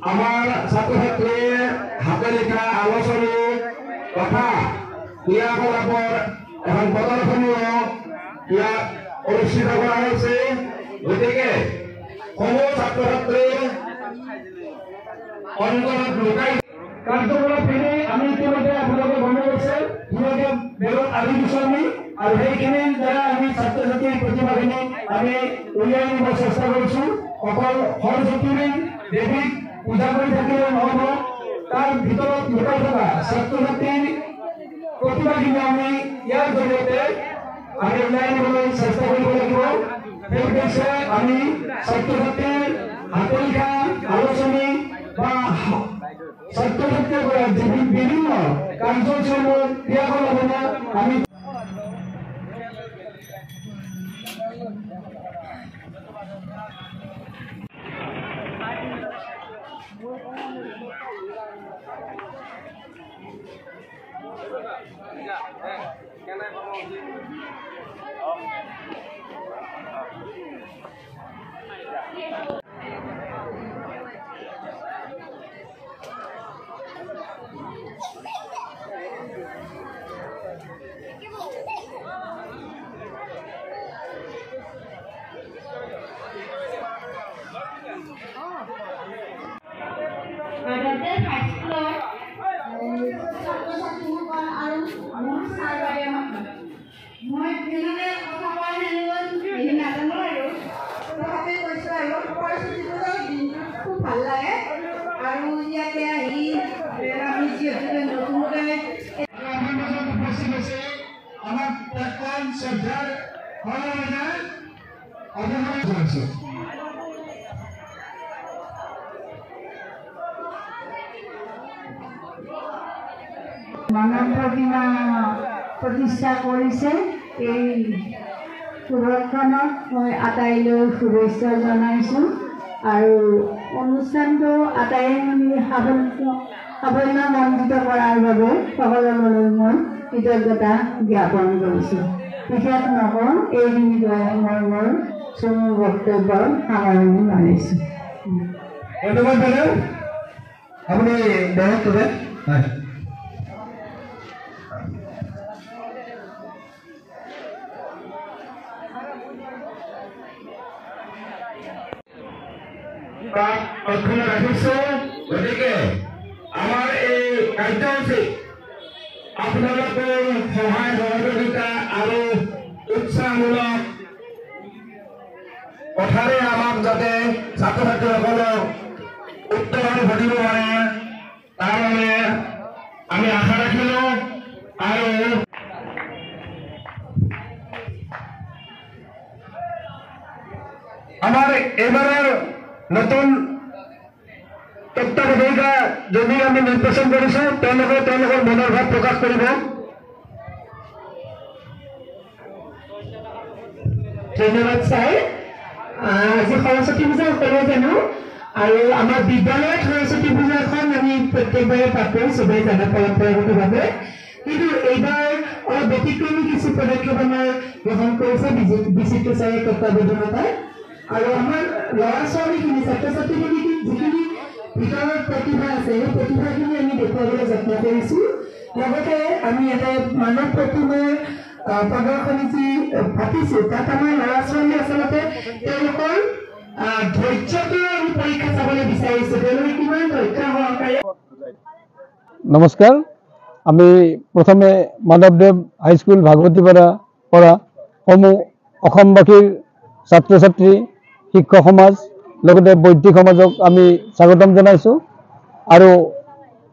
আমাৰ ছাত্ৰছাত্ৰীৰ হাতে লেখা আলোচনী তথা ক্ৰিয়াকলাপৰ এখন প্ৰদৰ্শনীও ইয়াত অনুষ্ঠিত কৰা হৈছে। গতিকে সমূহ ছাত্ৰ ছাত্ৰীৰ অন্তৰত লুকাই কাৰ্যকলাপখিনি আমি ইতিমধ্যে আপোনালোকে গম পাইছে। ধুনীয়াকে বেগত আদি দিছোঁ আমি, আৰু সেইখিনিৰ দ্বাৰা আমি ছাত্ৰ ছাত্ৰীৰ প্ৰতিভাখিনি আমি উলিয়াই নিব চেষ্টা কৰিছোঁ। অকল সৰস্বতী দেৱীক পূজা কৰি থাকিলে নহ'ব, তাৰ ভিতৰত লুকাই থকা ছাত্ৰ ছাত্ৰীৰ প্ৰতিভাখিনি আমি ইয়াৰ জৰিয়তে আমি উলিয়াই নিবলৈ চেষ্টা কৰিব লাগিব। সেই উদ্দেশ্যে আমি ছাত্ৰ ছাত্ৰীৰ হাতে লিখা আলোচনী বা ছাত্ৰ ছাত্ৰীৰ পৰা বিভিন্ন কাৰ্যসূচীসমূহ ক্ৰিয়াকলাপসমূহ আমি ভাল লাগে আৰু ইয়াতে আহি আমি যিহেতু নতুনকৈ উপস্থিত হৈছে আমাৰ প্ৰাক্তন শ্ৰদ্ধাৰ মানৱ প্ৰতিমা প্ৰতিষ্ঠা কৰিছে। এই সুৰক্ষণক মই আটাইলৈ শুভেচ্ছা জনাইছোঁ আৰু অনুষ্ঠানটো আটাই সাফল্যমণ্ডিত কৰাৰ বাবে সকলোলৈ মই কৃতজ্ঞতা জ্ঞাপন কৰিছোঁ। বিশেষ নকওঁ, এইখিনিকে মই মোৰ চমু বক্তব্যৰ সামৰণি মাৰিছোঁ। ধন্যবাদ বাইদেউ, আপুনি বহক তোলে। অক্ষুণ্ণ ৰাখিছোঁ। গতিকে আমাৰ এই কাৰ্যসূচী আপোনালোকৰ সহায় সহযোগিতা আৰু উৎসাহমূলক কথাৰে আমাক যাতে ছাত্ৰ ছাত্ৰীসকলক উত্তৰণ ঘটিব পাৰে তাৰ বাবে আমি আশা ৰাখিলোঁ। আৰু আমাৰ এইবাৰৰ নতুন তত্ত্বাৱধায়িকা যদি আমি নিৰ্বাচন কৰিছোঁ, তেওঁলোকৰ মনৰ ভাৱ প্ৰকাশ কৰিব। ধন্যবাদ ছাৰ। আজি সৰস্বতী পূজা সকলোৱে জানো, আৰু আমাৰ বিদ্যালয়ত সৰস্বতী পূজাখন আমি প্ৰত্যেকবাৰে পাতোঁ, চবেই জানে পৰম্পৰাগতভাৱে। কিন্তু এইবাৰ অলপ ব্যতিক্ৰমী কিছু পদক্ষেপ আমাৰ গ্ৰহণ কৰিছে বিচিত্ৰ ছাৰৰ তত্ত্বাৱধানতাত। আৰু আমাৰ ল'ৰা ছোৱালীখিনি ছাত্ৰ ছাত্ৰীখিনি যিখিনি ভিতৰৰ প্ৰতিভা আছে, সেই প্ৰতিভাখিনি আমি দেখুৱাবলৈ যত্ন কৰিছোঁ। লগতে আমি এটা মানৱ প্ৰতিমাৰ প্ৰদৰ্শনী যি পাতিছোঁ, তাত আমাৰ ল'ৰা ছোৱালী আচলতে তেওঁলোকৰ ধৈৰ্যটো আমি পৰীক্ষা চাবলৈ বিচাৰিছোঁ, তেওঁলোকে কিমান ধৈৰ্য সহকাৰে। নমস্কাৰ, আমি প্ৰথমে মাধৱদেৱ হাইস্কুল ভাগৱতীপাৰা পৰা সমূহ অসমবাসীৰ ছাত্ৰ ছাত্ৰী শিক্ষক সমাজ লগতে বৈদিক সমাজক আমি স্বাগতম জনাইছোঁ আৰু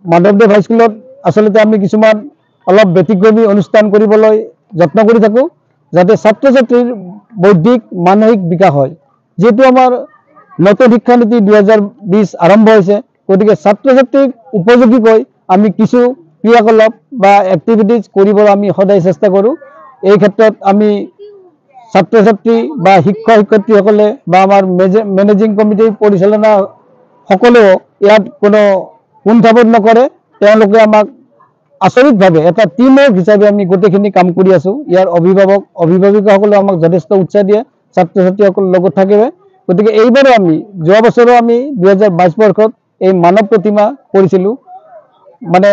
মাধৱদেৱ হাইস্কুলত আচলতে আমি কিছুমান অলপ ব্যতিক্ৰমী অনুষ্ঠান কৰিবলৈ যত্ন কৰি থাকোঁ যাতে ছাত্ৰ ছাত্ৰীৰ বৌদ্ধিক মানসিক বিকাশ হয় যেহেতু আমাৰ নতুন শিক্ষানীতি 2020 আৰম্ভ হৈছে গতিকে ছাত্ৰ ছাত্ৰীক উপযোগীকৈ আমি কিছু ক্ৰিয়াকলাপ বা এক্টিভিটিজ কৰিবলৈ আমি সদায় চেষ্টা কৰোঁ এই ক্ষেত্ৰত আমি ছাত্ৰ ছাত্ৰী বা শিক্ষক শিক্ষয়িত্ৰীসকলে বা আমাৰ মেনেজিং কমিটিৰ পৰিচালনা সকলেও ইয়াত কোনো কুণ্ঠাবোধ নকৰে তেওঁলোকে আমাক আচৰিতভাৱে এটা টিম ৱৰ্ক হিচাপে আমি গোটেইখিনি কাম কৰি আছোঁ ইয়াৰ অভিভাৱিকাসকলে আমাক যথেষ্ট উৎসাহ দিয়ে ছাত্ৰ ছাত্ৰীসকলৰ লগত থাকিবে গতিকে এইবাৰো আমি যোৱা বছৰো আমি 2022 বৰ্ষত এই মানৱ প্ৰতিমা কৰিছিলোঁ মানে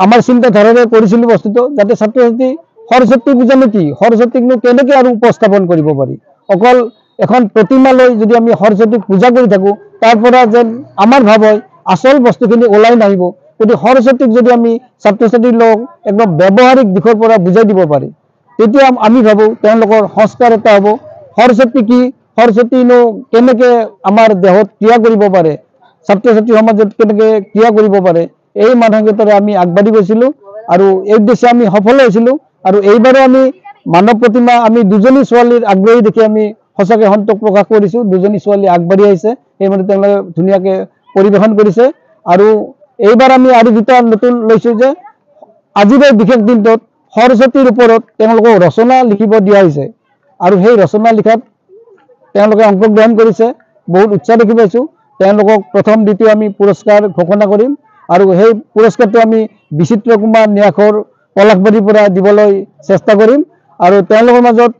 আমাৰ চিন্তাধাৰাৰে কৰিছিলোঁ বস্তুটো যাতে ছাত্ৰ ছাত্ৰী সৰস্বতী পূজানো কি সৰস্বতীকনো কেনেকৈ আৰু উপস্থাপন কৰিব পাৰি অকল এখন প্ৰতিমা লৈ যদি আমি সৰস্বতীক পূজা কৰি থাকোঁ তাৰ পৰা যেন আমাৰ ভাৱ হয় আচল বস্তুখিনি ওলাই নাহিব গতিকে সৰস্বতীক যদি আমি ছাত্ৰ ছাত্ৰীৰ লগ একদম ব্যৱহাৰিক দিশৰ পৰা বুজাই দিব পাৰি তেতিয়া আমি ভাবোঁ তেওঁলোকৰ সংস্কাৰ এটা হ'ব সৰস্বতী কি সৰস্বতীনো কেনেকৈ আমাৰ দেহত ক্ৰিয়া কৰিব পাৰে ছাত্ৰ ছাত্ৰী সমাজত কেনেকৈ ক্ৰিয়া কৰিব পাৰে এই মানসিকতাৰে আমি আগবাঢ়ি গৈছিলোঁ আৰু এই উদ্দেশ্যে আমি সফল হৈছিলোঁ আৰু এইবাৰো আমি মানৱ প্ৰতিমা আমি দুজনী ছোৱালীৰ আগ্ৰহী দেখি আমি সঁচাকৈ সন্তোষ প্ৰকাশ কৰিছোঁ দুজনী ছোৱালী আগবাঢ়ি আহিছে সেইমতে তেওঁলোকে ধুনীয়াকৈ পৰিৱেশন কৰিছে আৰু এইবাৰ আমি আৰু দুটা নতুন লৈছোঁ যে আজিৰ এই বিশেষ দিনটোত সৰস্বতীৰ ওপৰত তেওঁলোকক ৰচনা লিখিব দিয়া হৈছে আৰু সেই ৰচনা লিখাত তেওঁলোকে অংশগ্ৰহণ কৰিছে বহুত উৎসাহ দেখি পাইছোঁ তেওঁলোকক প্ৰথম দ্বিতীয় আমি পুৰস্কাৰ ঘোষণা কৰিম আৰু সেই পুৰস্কাৰটো আমি বিচিত্ৰ কুমাৰ ন্যাসৰ পলাশবাৰীৰ পৰা দিবলৈ চেষ্টা কৰিম আৰু তেওঁলোকৰ মাজত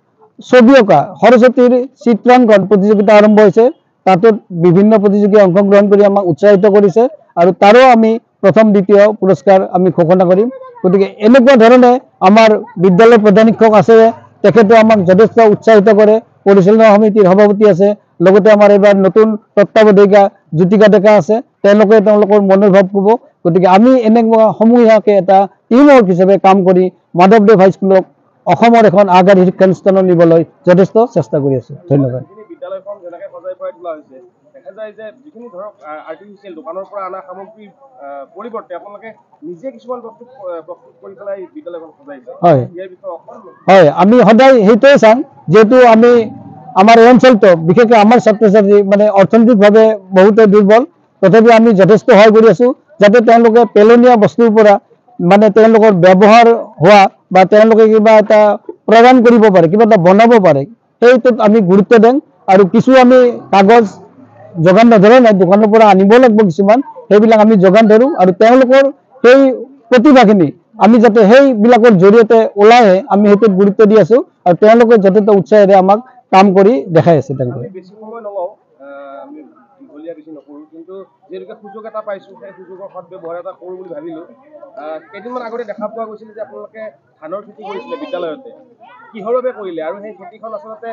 ছবি অঁকা সৰস্বতীৰ চিত্ৰাংকন প্ৰতিযোগিতা আৰম্ভ হৈছে তাতো বিভিন্ন প্ৰতিযোগীয়ে অংশগ্ৰহণ কৰি আমাক উৎসাহিত কৰিছে আৰু তাৰো আমি প্ৰথম দ্বিতীয় পুৰস্কাৰ আমি ঘোষণা কৰিম গতিকে এনেকুৱা ধৰণে আমাৰ বিদ্যালয়ৰ প্ৰধান শিক্ষক আছে তেখেতে আমাক যথেষ্ট উৎসাহিত কৰে পৰিচালনা সমিতিৰ সভাপতি আছে লগতে আমাৰ এইবাৰ নতুন তত্ত্বাৱধায়িকা জ্যোতিকা ডেকা আছে তেওঁলোকৰ মনোভাৱ ক'ব গতিকে আমি এনেকুৱা সমূহীয়াকৈ এটা টিম ৱৰ্ক হিচাপে কাম কৰি মাধৱদেৱ হাইস্কুলক অসমৰ এখন আগশাৰীৰ শিক্ষানুষ্ঠানত নিবলৈ যথেষ্ট চেষ্টা কৰি আছোঁ ধন্যবাদ বিদ্যালয়খন যেনেকৈ সজাই পৰাই তোলা হৈছে দেখা যায় যে যিখিনি ধৰক আৰ্টিফিচিয়েল দোকানৰ পৰা অনা সামগ্ৰীৰ পৰিৱৰ্তে আপোনালোকে নিজে কিছুমান বস্তু প্ৰস্তুত কৰি পেলাই বিদ্যালয়খন সজাইছে হয় ইয়াৰ বিষয়ে অকণমান হয় আমি সদায় সেইটোৱে চাম যিহেতু আমি আমাৰ এই অঞ্চলটো বিশেষকৈ আমাৰ ছাত্ৰ ছাত্ৰী মানে অৰ্থনৈতিকভাৱে বহুতে দুৰ্বল তথাপি আমি যথেষ্ট সহায় কৰি আছোঁ যাতে তেওঁলোকে পেলনীয়া বস্তুৰ পৰা মানে তেওঁলোকৰ ব্যৱহাৰ হোৱা বা তেওঁলোকে কিবা এটা প্ৰদান কৰিব পাৰে কিবা এটা বনাব পাৰে সেইটোত আমি গুৰুত্ব দিম আৰু কিছু আমি কাগজ যোগান নধৰা নাই দোকানৰ পৰা আনিব লাগিব কিছুমান সেইবিলাক আমি যোগান ধৰোঁ আৰু তেওঁলোকৰ সেই প্ৰতিভাখিনি আমি যাতে সেইবিলাকৰ জৰিয়তে ওলাই আহে আমি সেইটোত গুৰুত্ব দি আছোঁ আৰু তেওঁলোকে যথেষ্ট উৎসাহেৰে আমাক কাম কৰি দেখাই আছে তেওঁলোকে বেছি সময় নলওঁ আমি দীঘলীয়া বেছি নকৰোঁ কিন্তু যিহেতুকে সুযোগ এটা পাইছোঁ সেই সুযোগৰ সদব্যৱহাৰ এটা কৰোঁ বুলি ভাবিলোঁ কেইদিনমান আগতে দেখা পোৱা গৈছিল যে আপোনালোকে ধানৰ খেতি কৰিছিলে বিদ্যালয়তে কিহৰ বাবে কৰিলে আৰু সেই খেতিখন আচলতে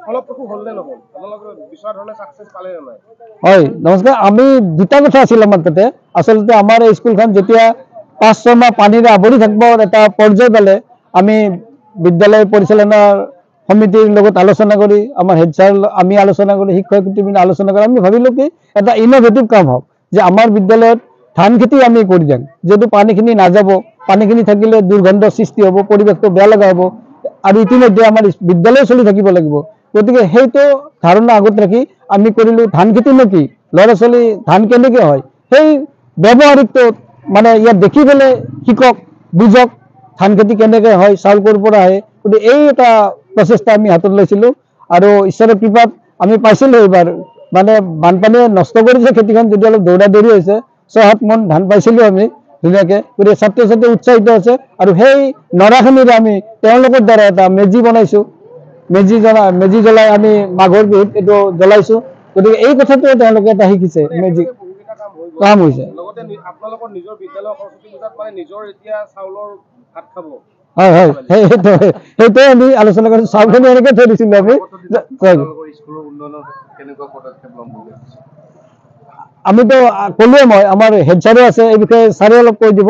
ফলপ্ৰসূ হ'ল নে নহ'ল আপোনালোকে বিচৰা ধৰণে ছাকচেছ পালে নে নাই হয় নমস্কাৰ আমি দুটা কথা আছিল আমাৰ তাতে আচলতে আমাৰ এই স্কুলখন যেতিয়া 5-6 মাহ পানীৰে আৱৰি থাকিব এটা পৰ্যায় পালে আমি বিদ্যালয় পৰিচালনাৰ সমিতিৰ লগত আলোচনা কৰি আমাৰ হেড ছাৰ আমি আলোচনা কৰি শিক্ষক শিক্ষয়িত্ৰীখিনি আলোচনা কৰি আমি ভাবিলোঁ কি এটা ইন'ভেটিভ কাম হওক যে আমাৰ বিদ্যালয়ত ধান খেতি আমি কৰি দিম যিহেতু পানীখিনি নাযাব পানীখিনি থাকিলে দুৰ্গন্ধ সৃষ্টি হ'ব পৰিৱেশটো বেয়া লগা হ'ব আৰু ইতিমধ্যে আমাৰ বিদ্যালয় চলি থাকিব লাগিব গতিকে সেইটো ধাৰণা আগত ৰাখি আমি কৰিলোঁ ধান খেতিনো কি ল'ৰা ছোৱালী ধান কেনেকৈ হয় সেই ব্যৱহাৰিকটো মানে ইয়াত দেখি পেলাই শিকক বুজক ধান খেতি কেনেকৈ হয় চাউল ক'ৰ পৰা আহে গতিকে এই এটা প্ৰচেষ্টা আমি হাতত লৈছিলোঁ আৰু ঈশ্বৰৰ কৃপাত আমি পাইছিলোঁ এইবাৰ মানে বানপানীয়ে নষ্ট কৰিছে খেতিখন যদি অলপ দৌৰা দৌৰি হৈছে 6-7 মোন ধান পাইছিলোঁ আমি ধুনীয়াকৈ গতিকে ছাত্ৰ ছাত্ৰী উৎসাহিত আছে আৰু সেই নৰাখিনিৰে আমি তেওঁলোকৰ দ্বাৰা এটা মেজি বনাইছোঁ মেজি জ্বলাই আমি মাঘৰ বিহুত এইটো জ্বলাইছোঁ গতিকে এই কথাটোৱে তেওঁলোকে এটা শিকিছে মেজি কাম হৈছে লগতে আপোনালোকৰ নিজৰ বিদ্যালয়ৰ সৰস্বতী পূজাত মানে নিজৰ এতিয়া চাউলৰ ভাত খাব হয় হয় সেইটোৱে আমি আলোচনা কৰিছোঁ চাউলখিনি এনেকৈ থৈ দিছিলোঁ আমি আমিতো ক'লোৱে মই আমাৰ হেড ছাৰো আছে এই বিষয়ে ছাৰে অলপ কৈ দিব